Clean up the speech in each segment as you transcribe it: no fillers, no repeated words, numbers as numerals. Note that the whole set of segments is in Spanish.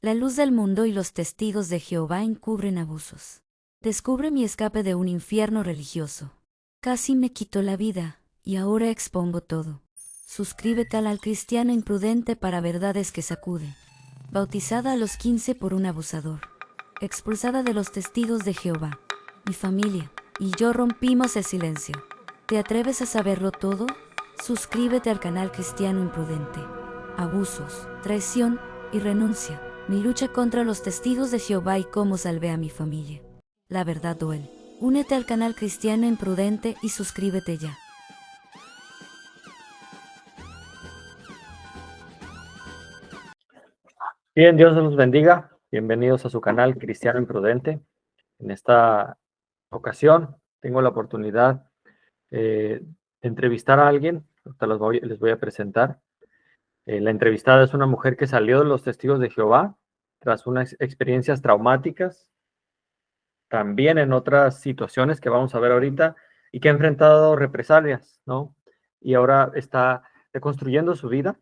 La luz del mundo y los testigos de Jehová encubren abusos. Descubre mi escape de un infierno religioso. Casi me quitó la vida, y ahora expongo todo. Suscríbete al cristiano imprudente para verdades que sacuden. Bautizada a los 15 por un abusador. Expulsada de los testigos de Jehová. Mi familia y yo rompimos el silencio. ¿Te atreves a saberlo todo? Suscríbete al canal Cristiano Imprudente. Abusos, traición y renuncia. Mi lucha contra los testigos de Jehová y cómo salvé a mi familia. La verdad duele. Únete al canal Cristiano Imprudente y suscríbete ya. Bien, Dios los bendiga. Bienvenidos a su canal Cristiano Imprudente. En esta ocasión tengo la oportunidad de entrevistar a alguien. Ahorita les voy a presentar. La entrevistada es una mujer que salió de los testigos de Jehová tras unas experiencias traumáticas, también en otras situaciones que vamos a ver ahorita, y que ha enfrentado represalias, ¿no? Y ahora está reconstruyendo su vida.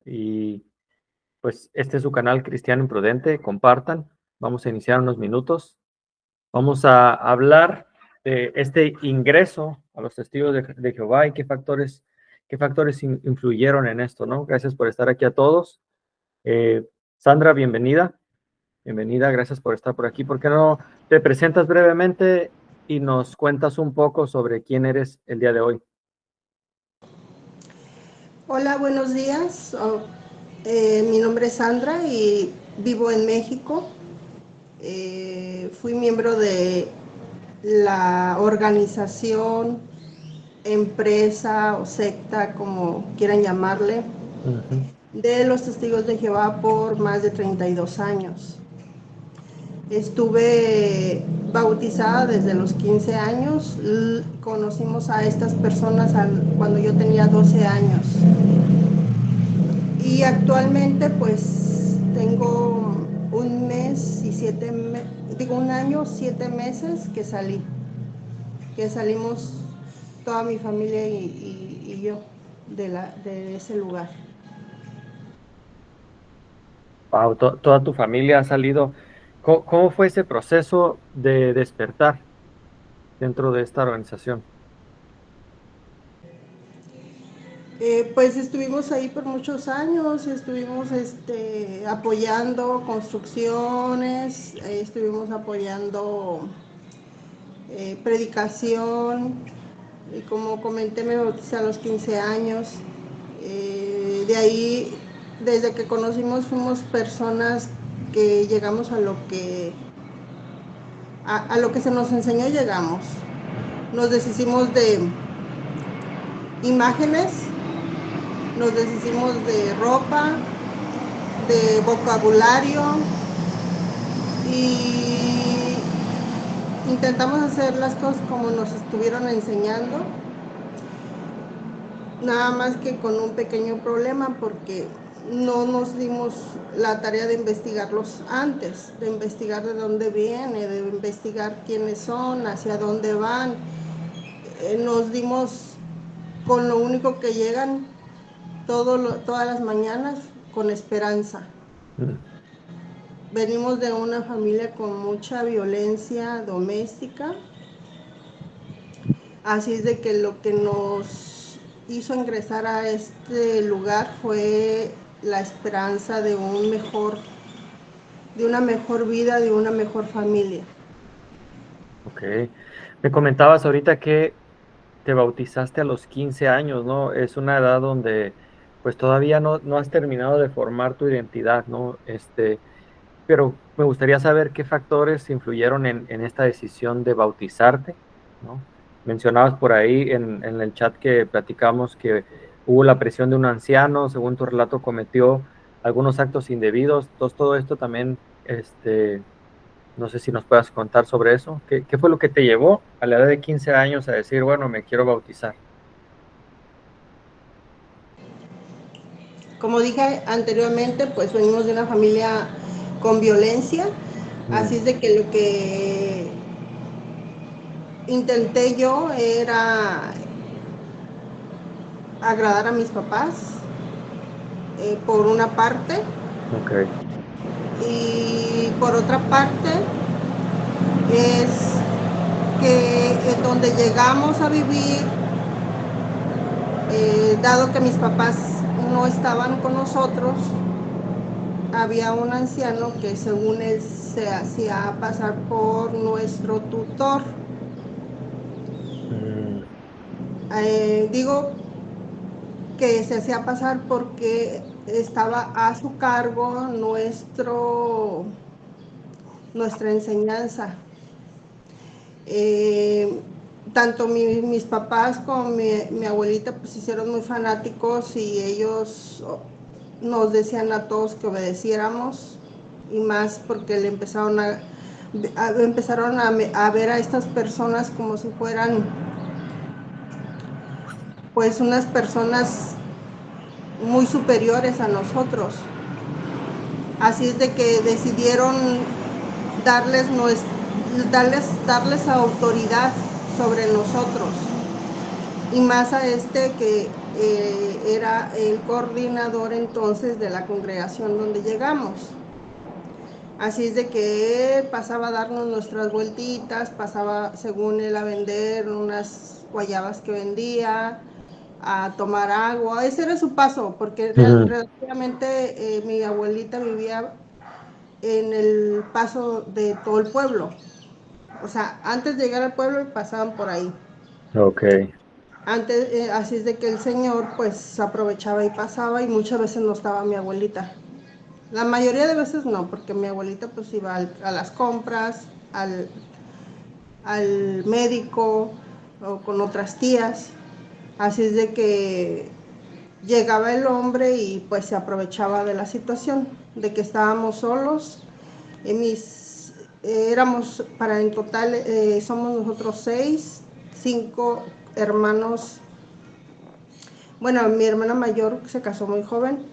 Y pues este es su canal Cristiano Imprudente, compartan. Vamos a iniciar unos minutos. Vamos a hablar de este ingreso a los testigos de Jehová y qué factores influyeron en esto, ¿no? Gracias por estar aquí a todos. Sandra, bienvenida. Bienvenida, gracias por estar por aquí. ¿Por qué no te presentas brevemente y nos cuentas un poco sobre quién eres el día de hoy? Hola, buenos días. Mi nombre es Sandra y vivo en México. Fui miembro de la organización, empresa o secta, como quieran llamarle, de los Testigos de Jehová por más de 32 años. Estuve bautizada desde los 15 años. Conocimos a estas personas cuando yo tenía 12 años. Y actualmente pues tengo un año, 7 meses que salimos toda mi familia y yo de ese lugar. Wow, toda tu familia ha salido. ¿Cómo fue ese proceso de despertar dentro de esta organización? Pues estuvimos ahí por muchos años, estuvimos apoyando construcciones, estuvimos apoyando predicación, y como comenté me bauticé a los 15 años. De ahí, desde que conocimos, fuimos personas que llegamos a lo que se nos enseñó, llegamos. Nos deshicimos de imágenes, nos deshicimos de ropa, de vocabulario, y intentamos hacer las cosas como nos estuvieron enseñando, nada más que con un pequeño problema, porque no nos dimos la tarea de investigarlos antes, de investigar de dónde viene, de investigar quiénes son, hacia dónde van. Nos dimos con lo único que llegan todas las mañanas, con esperanza. Venimos de una familia con mucha violencia doméstica, así es de que lo que nos hizo ingresar a este lugar fue la esperanza de una mejor vida, de una mejor familia. Ok. Me comentabas ahorita que te bautizaste a los 15 años, ¿no? Es una edad donde pues todavía no has terminado de formar tu identidad, ¿no? Pero me gustaría saber qué factores influyeron en esta decisión de bautizarte, ¿no? Mencionabas por ahí en el chat que platicamos que hubo la presión de un anciano, según tu relato cometió algunos actos indebidos. Entonces, todo esto también, no sé si nos puedas contar sobre eso. ¿Qué fue lo que te llevó a la edad de 15 años a decir, bueno, me quiero bautizar? Como dije anteriormente, pues venimos de una familia con violencia, así es de que lo que intenté yo era agradar a mis papás, por una parte. Ok. Y por otra parte es que donde llegamos a vivir, dado que mis papás no estaban con nosotros, había un anciano que según él se hacía pasar por nuestro tutor. Digo que se hacía pasar porque estaba a su cargo nuestra enseñanza. Tanto mis papás como mi abuelita pues hicieron muy fanáticos y ellos nos decían a todos que obedeciéramos, y más porque le empezaron a ver a estas personas como si fueran pues unas personas muy superiores a nosotros. Así es de que decidieron darles, darles autoridad sobre nosotros, y más a este que era el coordinador entonces de la congregación donde llegamos. Así es de que él pasaba a darnos nuestras vueltitas, pasaba según él a vender unas guayabas que vendía, a tomar agua. Ese era su paso, porque relativamente mi abuelita vivía en el paso de todo el pueblo. O sea, antes de llegar al pueblo pasaban por ahí. Ok. Antes, así es de que el señor pues aprovechaba y pasaba, y muchas veces no estaba mi abuelita. La mayoría de veces no, porque mi abuelita pues iba a las compras, al médico o con otras tías. Así es de que llegaba el hombre y pues se aprovechaba de la situación, de que estábamos solos. Éramos, para en total, somos nosotros 6, 5 hermanos. Bueno, mi hermana mayor se casó muy joven,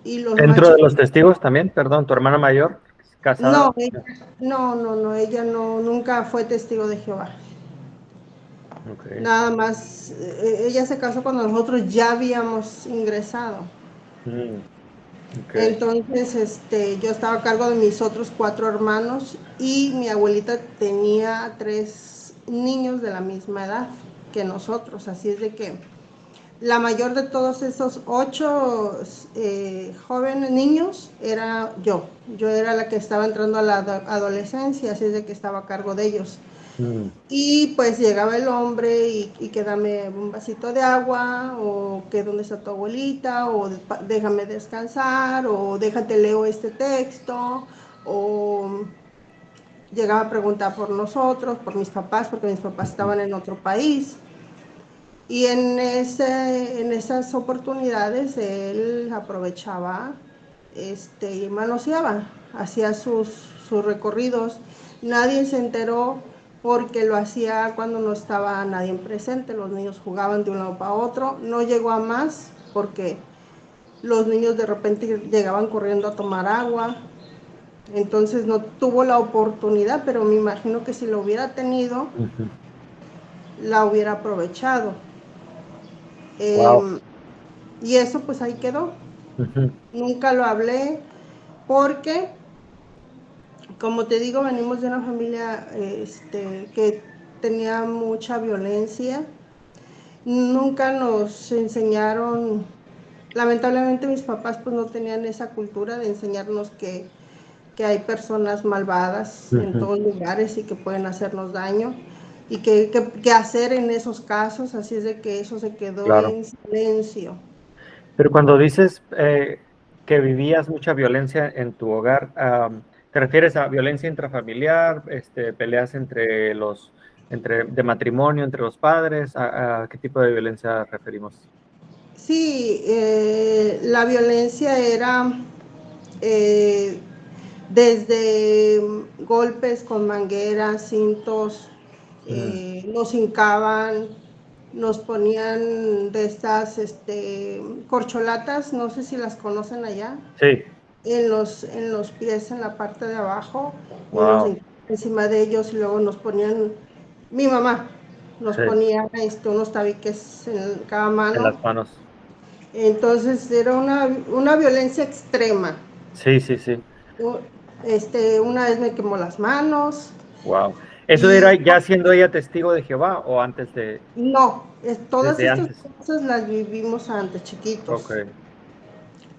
y los más Dentro de los chiquitos. testigos también, perdón, tu hermana mayor, casada. No, ella no, nunca fue testigo de Jehová. Okay. Nada más, ella se casó cuando nosotros ya habíamos ingresado. Okay. Entonces, yo estaba a cargo de mis otros 4 hermanos, y mi abuelita tenía 3 niños de la misma edad que nosotros. Así es de que la mayor de todos esos 8 jóvenes niños era yo. Yo era la que estaba entrando a la adolescencia, así es de que estaba a cargo de ellos. Y pues llegaba el hombre y que dame un vasito de agua, o que dónde está tu abuelita, o déjame descansar, o déjate leo este texto, o llegaba a preguntar por nosotros, por mis papás, porque mis papás estaban en otro país. Y en esas oportunidades él aprovechaba y manoseaba, hacía sus recorridos. Nadie se enteró porque lo hacía cuando no estaba nadie presente. Los niños jugaban de un lado para otro. No llegó a más porque los niños de repente llegaban corriendo a tomar agua. Entonces no tuvo la oportunidad, pero me imagino que si lo hubiera tenido, la hubiera aprovechado. Wow. Y eso pues ahí quedó. Nunca lo hablé porque, como te digo, venimos de una familia que tenía mucha violencia. Nunca nos enseñaron, lamentablemente mis papás pues no tenían esa cultura de enseñarnos que hay personas malvadas en todos lugares y que pueden hacernos daño, y que hacer en esos casos. Así es de que eso se quedó Claro. en silencio. Pero cuando dices que vivías mucha violencia en tu hogar, ¿te refieres a violencia intrafamiliar, peleas de matrimonio entre los padres? ¿A qué tipo de violencia referimos? Sí, la violencia era desde golpes con mangueras, cintos, nos hincaban, nos ponían de estas corcholatas, no sé si las conocen allá, Sí. en los pies, en la parte de abajo, y nos Wow. encima de ellos, y luego nos ponían, mi mamá nos Sí. ponía unos tabiques en cada En mano. las manos. Entonces era una violencia extrema. Sí, sí, sí. Una vez me quemó las manos. Wow. ¿Eso era Y ya siendo ella testigo de Jehová o antes no, todas desde estas antes? cosas las vivimos antes, Ok, chiquitos.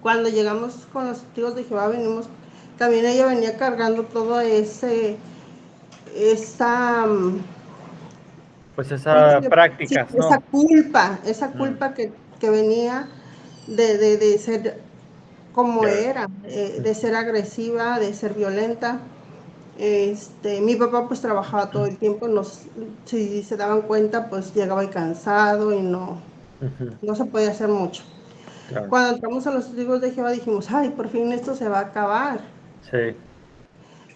Cuando llegamos con los testigos de Jehová, venimos, también ella venía cargando todo esa, pues ¿cómo esas sí, prácticas, ¿no? esa Mm, culpa que venía de ser como ya. era, de ser agresiva, de ser violenta. Mi papá pues trabajaba todo el tiempo, si se daban cuenta pues llegaba y cansado y Ujú, no se podía hacer mucho. claro, Cuando entramos a los testigos de Jehová dijimos, ay, por fin esto se va a acabar, sí.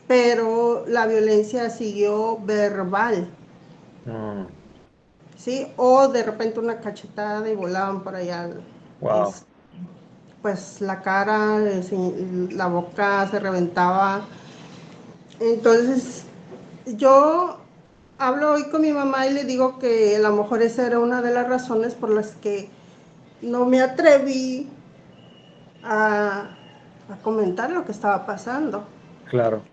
pero la violencia siguió verbal, Mm, ¿sí? O de repente una cachetada y volaban por allá, wow, es, pues la cara, la boca se reventaba. Entonces yo hablo hoy con mi mamá y le digo que a lo mejor esa era una de las razones por las que no me atreví a, a comentar lo que estaba pasando, claro.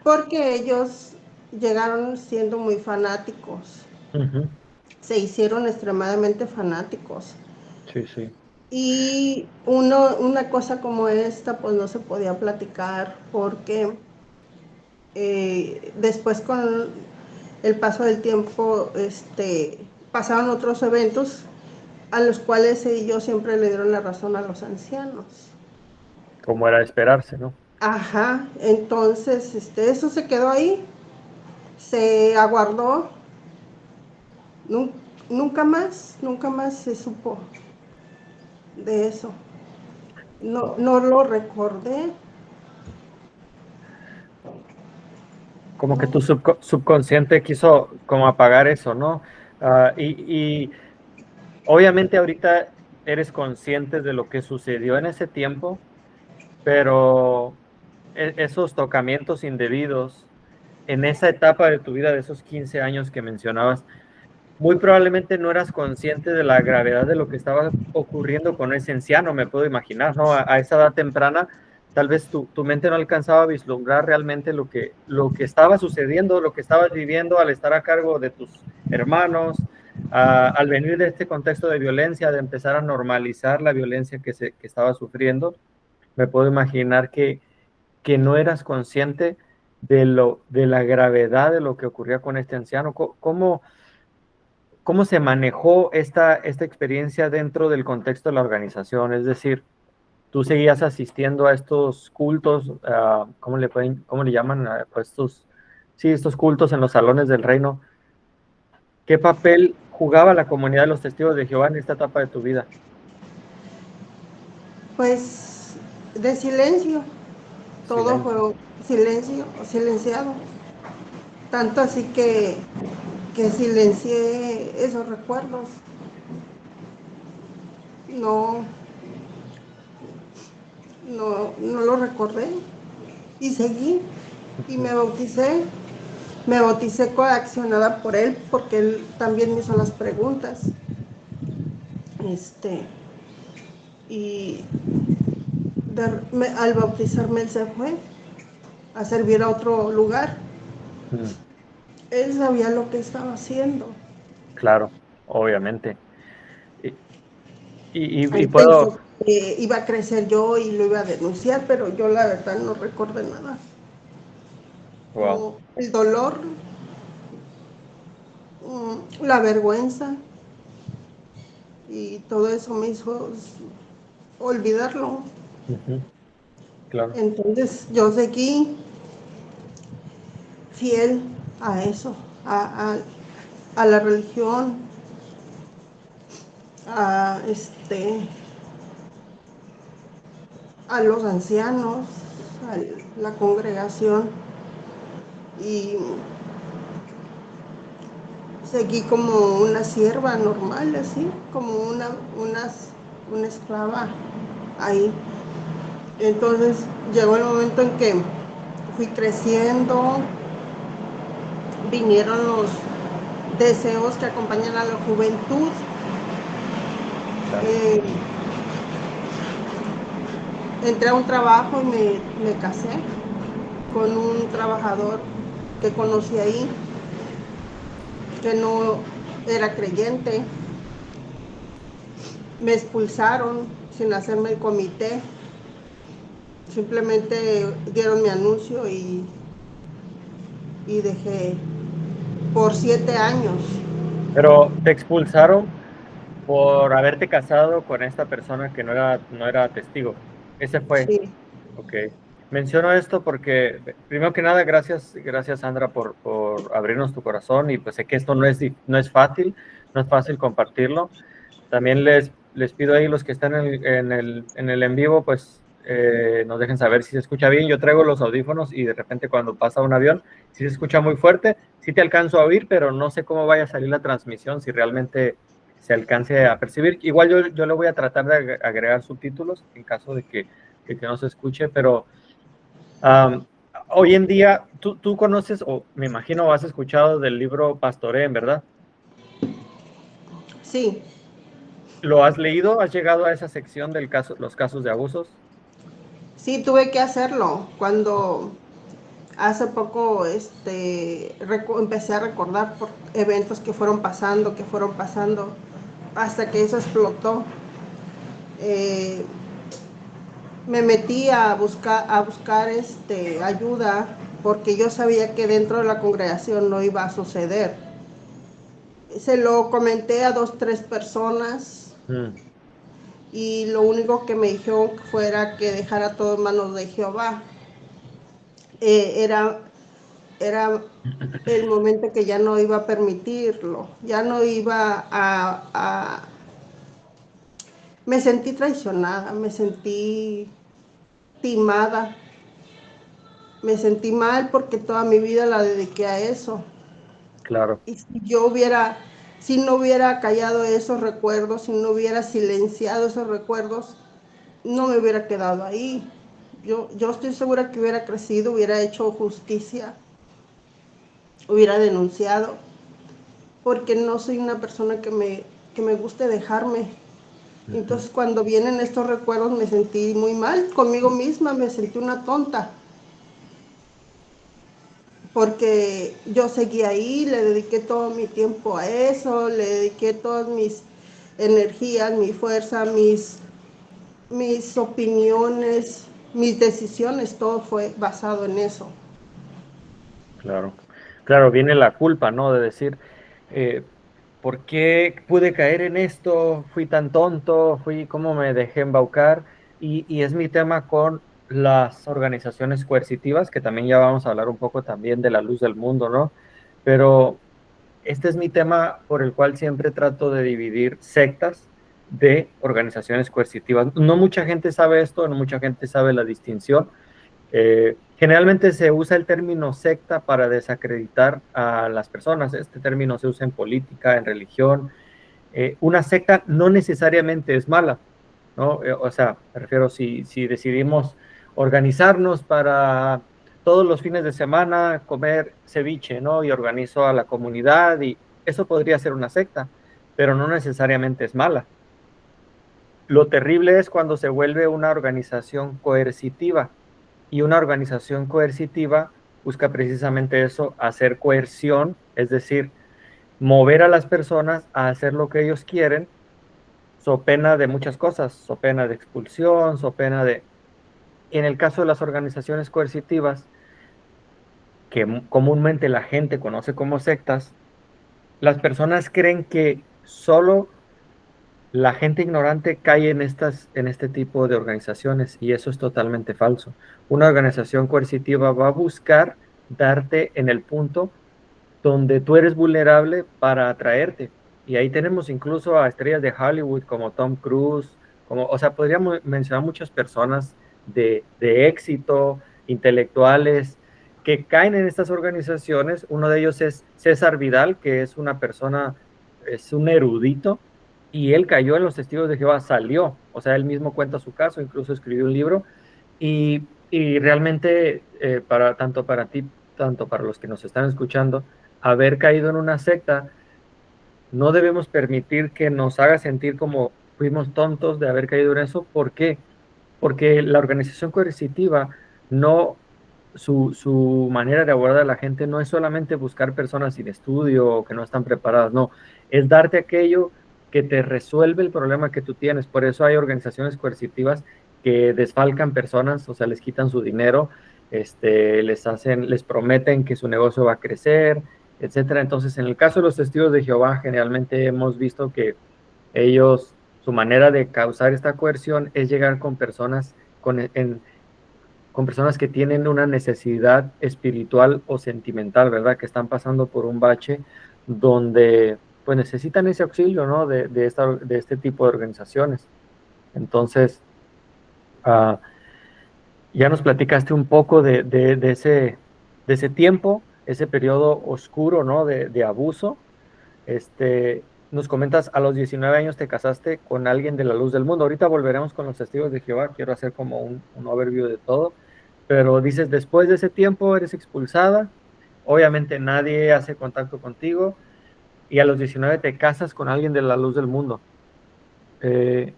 porque ellos llegaron siendo muy fanáticos, Ujú, se hicieron extremadamente fanáticos. sí, sí. Y una cosa como esta, pues no se podía platicar porque después con el paso del tiempo, pasaron otros eventos a los cuales ellos siempre le dieron la razón a los ancianos. Como era de esperarse, ¿no? Ajá, entonces eso se quedó ahí, se aguardó, nunca más se supo de eso. No, Wow. no lo recordé, Como que no. tu subconsciente quiso como apagar eso, ¿no? Y obviamente ahorita eres consciente de lo que sucedió en ese tiempo, pero esos tocamientos indebidos en esa etapa de tu vida, de esos 15 años que mencionabas, muy probablemente no eras consciente de la gravedad de lo que estaba ocurriendo con ese anciano, me puedo imaginar, ¿no? A esa edad temprana, tal vez tu mente no alcanzaba a vislumbrar realmente lo que estaba sucediendo, lo que estabas viviendo al estar a cargo de tus hermanos, al venir de este contexto de violencia, de empezar a normalizar la violencia que estaba sufriendo. Me puedo imaginar que no eras consciente de la gravedad de lo que ocurría con este anciano. ¿Cómo se manejó esta experiencia dentro del contexto de la organización? Es decir, tú seguías asistiendo a estos cultos, cómo le llaman? Pues sí, estos cultos en los salones del reino. ¿Qué papel jugaba la comunidad de los testigos de Jehová en esta etapa de tu vida? Pues de silencio, todo Silencio. fue silenciado. Tanto así que silencié esos recuerdos. No, no lo recordé. Y seguí y Ujú, me bauticé coaccionada por él porque él también me hizo las preguntas. Este, y al bautizarme él se fue a servir a otro lugar. ujú. Él sabía lo que estaba haciendo. Claro, obviamente. Y, y Él puedo, pensó que iba a crecer yo y lo iba a denunciar, pero yo la verdad no recuerdo nada. wow. No, el dolor, la vergüenza y todo eso me hizo olvidarlo. Ujú, claro. Entonces yo seguí fiel a eso, a, a, a la religión, a, a los ancianos, a la congregación y seguí como una sierva normal, así, como una esclava ahí. Entonces llegó el momento en que fui creciendo, vinieron los deseos que acompañan a la juventud. Claro. Eh, Entré a un trabajo y me casé. con un trabajador que conocí ahí, que no era creyente. Me expulsaron sin hacerme el comité. Simplemente dieron mi anuncio y dejé por 7 años. Pero te expulsaron por haberte casado con esta persona que no era testigo. Ese fue. Sí, Ok. Menciono esto porque, primero que nada, gracias Sandra por abrirnos tu corazón y pues sé que esto no es fácil compartirlo. También les pido ahí los que están en el en vivo, pues nos dejen saber si se escucha bien. Yo traigo los audífonos y de repente cuando pasa un avión, si se escucha muy fuerte, sí te alcanzo a oír, pero no sé cómo vaya a salir la transmisión, si realmente se alcance a percibir. Igual yo le voy a tratar de agregar subtítulos en caso de que no se escuche, pero hoy en día, tú conoces, o me imagino has escuchado del libro Pastoreen, ¿verdad? sí, ¿Lo has leído? ¿Has llegado a esa sección los casos de abusos? sí, tuve que hacerlo. Cuando hace poco empecé a recordar por eventos que fueron pasando, hasta que eso explotó. Eh, Me metí a buscar ayuda, porque yo sabía que dentro de la congregación no iba a suceder. Se lo comenté a 2, 3 personas Mm, y lo único que me dijeron fuera que dejara todo en manos de Jehová. Era el momento que ya no iba a permitirlo, ya no iba me sentí traicionada, me sentí timada, me sentí mal porque toda mi vida la dediqué a eso. claro, Y si no hubiera callado esos recuerdos, si no hubiera silenciado esos recuerdos, no me hubiera quedado ahí. Yo estoy segura que hubiera crecido, hubiera hecho justicia, hubiera denunciado, porque no soy una persona que me guste dejarme. ujú, Entonces, cuando vienen estos recuerdos, me sentí muy mal conmigo misma, me sentí una tonta, porque yo seguí ahí, le dediqué todo mi tiempo a eso, le dediqué todas mis energías, mi fuerza, mis opiniones, mis decisiones, todo fue basado en eso. claro. Claro, viene la culpa, ¿no? De decir, eh, ¿por qué pude caer en esto? Fui tan tonto, cómo me dejé embaucar. Y es mi tema con las organizaciones coercitivas, que también ya vamos a hablar un poco también de la luz del mundo, ¿no? Pero este es mi tema por el cual siempre trato de dividir sectas de organizaciones coercitivas. No mucha gente sabe esto, no mucha gente sabe la distinción. Generalmente se usa el término secta para desacreditar a las personas. Este término se usa en política, en religión. Una secta no necesariamente es mala, ¿no? O sea, me refiero si decidimos organizarnos para todos los fines de semana comer ceviche, ¿no? Y organizo a la comunidad y eso podría ser una secta, pero no necesariamente es mala. Lo terrible es cuando se vuelve una organización coercitiva y una organización coercitiva busca precisamente eso, hacer coerción, es decir, mover a las personas a hacer lo que ellos quieren, so pena de muchas cosas, so pena de expulsión, so pena de... En el caso de las organizaciones coercitivas, que comúnmente la gente conoce como sectas, las personas creen que solo la gente ignorante cae en este tipo de organizaciones y eso es totalmente falso. Una organización coercitiva va a buscar darte en el punto donde tú eres vulnerable para atraerte. Y ahí tenemos incluso a estrellas de Hollywood como Tom Cruise, o sea, podríamos mencionar muchas personas de éxito, intelectuales, que caen en estas organizaciones. Uno de ellos es César Vidal, que es una persona, es un erudito, y él cayó en los testigos de Jehová, salió, o sea, él mismo cuenta su caso, incluso escribió un libro, y realmente tanto para ti, tanto para los que nos están escuchando, haber caído en una secta, no debemos permitir que nos haga sentir como fuimos tontos de haber caído en eso. ¿Por qué? Porque la organización coercitiva no, su manera de abordar a la gente no es solamente buscar personas sin estudio o que no están preparadas, no, es darte aquello que te resuelve el problema que tú tienes. Por eso hay organizaciones coercitivas que desfalcan personas, o sea, les quitan su dinero, les prometen que su negocio va a crecer, etcétera. Entonces, en el caso de los testigos de Jehová, generalmente hemos visto que ellos, su manera de causar esta coerción es llegar con personas con personas que tienen una necesidad espiritual o sentimental, ¿verdad? Que están pasando por un bache donde pues necesitan ese auxilio, ¿no? De este tipo de organizaciones. Entonces, uh, ya nos platicaste un poco de ese tiempo, ese periodo oscuro, ¿no? De abuso. Nos comentas, a los 19 años te casaste con alguien de la luz del mundo. Ahorita volveremos con los testigos de Jehová. Quiero hacer como un overview de todo. Pero dices, después de ese tiempo eres expulsada. Obviamente nadie hace contacto contigo. Y a los 19 te casas con alguien de la luz del mundo. Eh,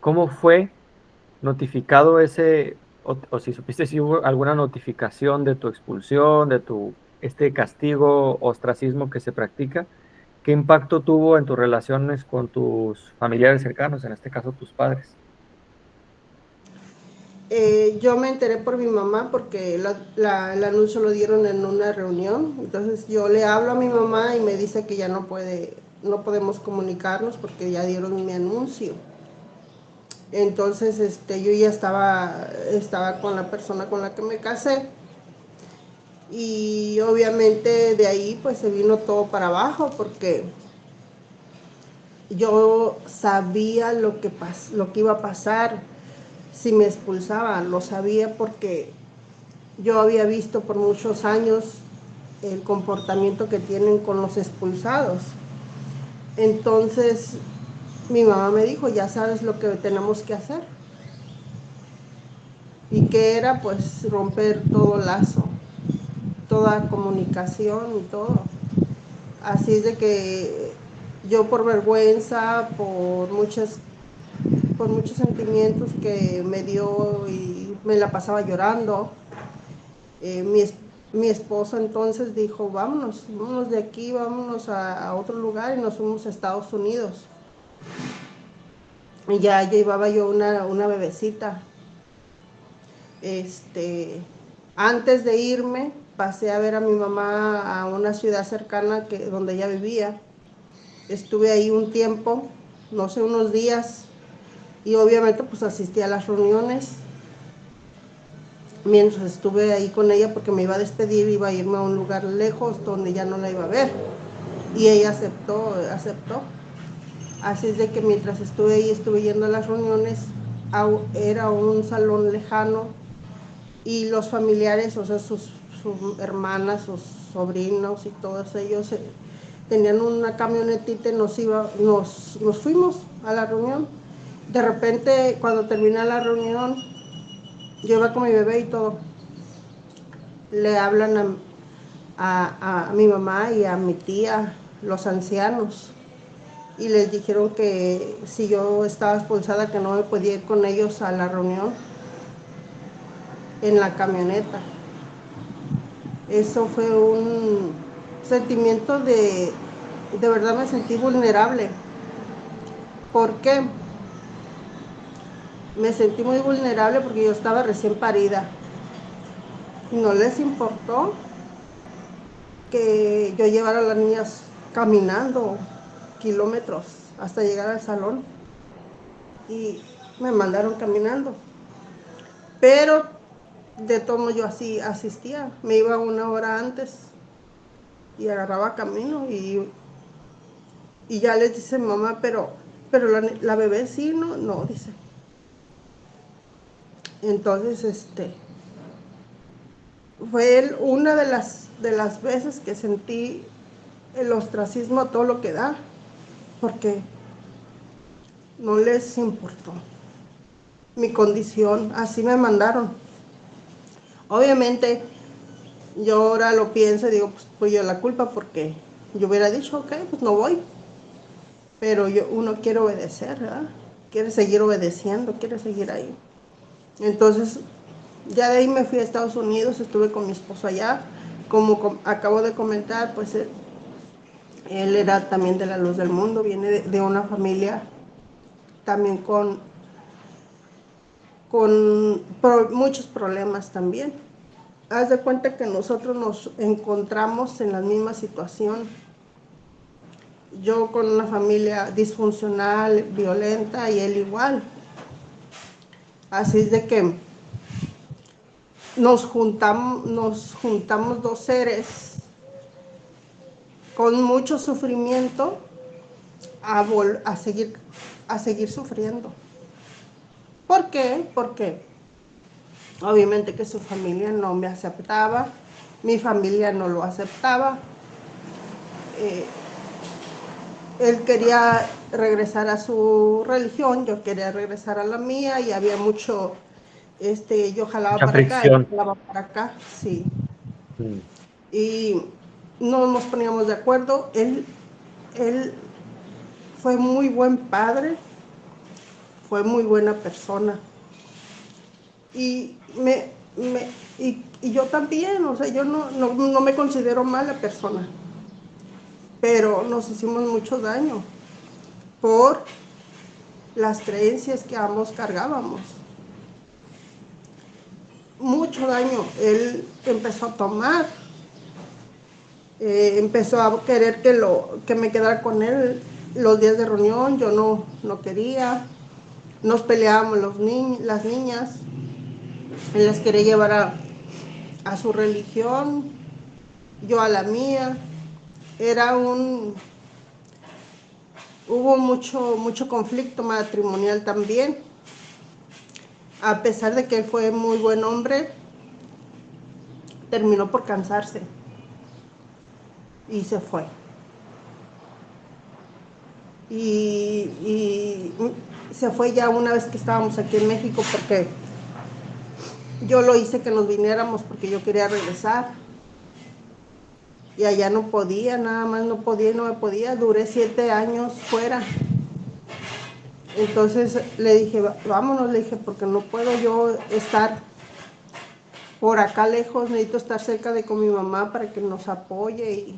¿Cómo fue notificado o si supiste si hubo alguna notificación de tu expulsión, este castigo, ostracismo que se practica? ¿Qué impacto tuvo en tus relaciones con tus familiares cercanos, en este caso tus padres? Yo me enteré por mi mamá porque el anuncio lo dieron en una reunión. Entonces yo le hablo a mi mamá y me dice que ya no podemos comunicarnos porque ya dieron mi anuncio. Entonces yo ya estaba con la persona con la que me casé. Y obviamente de ahí pues se vino todo para abajo porque yo sabía lo que iba a pasar si me expulsaban. Lo sabía porque yo había visto por muchos años el comportamiento que tienen con los expulsados. Entonces mi mamá me dijo, ya sabes lo que tenemos que hacer. Y que era pues romper todo lazo, toda comunicación y todo. Así es de que yo por vergüenza, por muchos sentimientos que me dio y me la pasaba llorando, mi esposo entonces dijo, vámonos de aquí, vámonos a otro lugar, y nos fuimos a Estados Unidos. Y ya llevaba yo una bebecita. Antes de irme, pasé a ver a mi mamá a una ciudad cercana donde ella vivía. Estuve ahí un tiempo, no sé, unos días, y obviamente pues asistí a las reuniones. Mientras estuve ahí con ella, porque me iba a despedir, iba a irme a un lugar lejos donde ya no la iba a ver. Y ella aceptó. Así es de que mientras estuve ahí, estuve yendo a las reuniones, era un salón lejano, y los familiares, o sea, sus hermanas, sus sobrinos y todos ellos tenían una camionetita y nos fuimos a la reunión. De repente, cuando terminé la reunión, yo iba con mi bebé y todo, le hablan a mi mamá y a mi tía, los ancianos, y les dijeron que si yo estaba expulsada, que no me podía ir con ellos a la reunión en la camioneta. Eso fue un sentimiento de verdad me sentí vulnerable. ¿Por qué? Me sentí muy vulnerable porque yo estaba recién parida. Y no les importó que yo llevara a las niñas caminando kilómetros hasta llegar al salón. Y me mandaron caminando. Pero de todo yo así asistía. Me iba una hora antes y agarraba camino, y ya les dice mamá, pero la bebé sí, no, dice. Entonces, fue una de las veces que sentí el ostracismo a todo lo que da, porque no les importó mi condición, así me mandaron. Obviamente, yo ahora lo pienso y digo, pues yo la culpa, porque yo hubiera dicho, ok, pues no voy. Pero uno quiere obedecer, ¿verdad? Quiere seguir obedeciendo, quiere seguir ahí. Entonces, Ya de ahí me fui a Estados Unidos, estuve con mi esposo allá. Como acabo de comentar, pues él era también de la luz del mundo, viene de una familia también con muchos problemas también. Haz de cuenta que nosotros nos encontramos en la misma situación. Yo con una familia disfuncional, violenta, y él igual. Así es de que nos juntamos dos seres con mucho sufrimiento a seguir sufriendo. ¿Por qué? Porque obviamente que su familia no me aceptaba, mi familia no lo aceptaba. Eh, Él quería regresar a su religión, yo quería regresar a la mía, y había mucho, yo jalaba Mucha para acá, él fricción. jalaba para acá, sí. Mm. Y no nos poníamos de acuerdo. Él fue muy buen padre, fue muy buena persona. Y, y yo también, o sea, yo no me considero mala persona, pero nos hicimos mucho daño por las creencias que ambos cargábamos. Mucho daño. Él empezó a tomar, empezó a querer que me quedara con él los días de reunión. Yo no quería. Nos peleábamos las niñas. Él las quería llevar a su religión, yo a la mía. Hubo mucho conflicto matrimonial también. A pesar de que él fue muy buen hombre, terminó por cansarse y se fue. Y se fue ya una vez que estábamos aquí en México, porque yo lo hice que nos viniéramos porque yo quería regresar. Y allá no podía, nada más no podía y no me podía. Duré 7 años fuera. Entonces le dije, vámonos, le dije, porque no puedo yo estar por acá lejos, necesito estar cerca de con mi mamá para que nos apoye.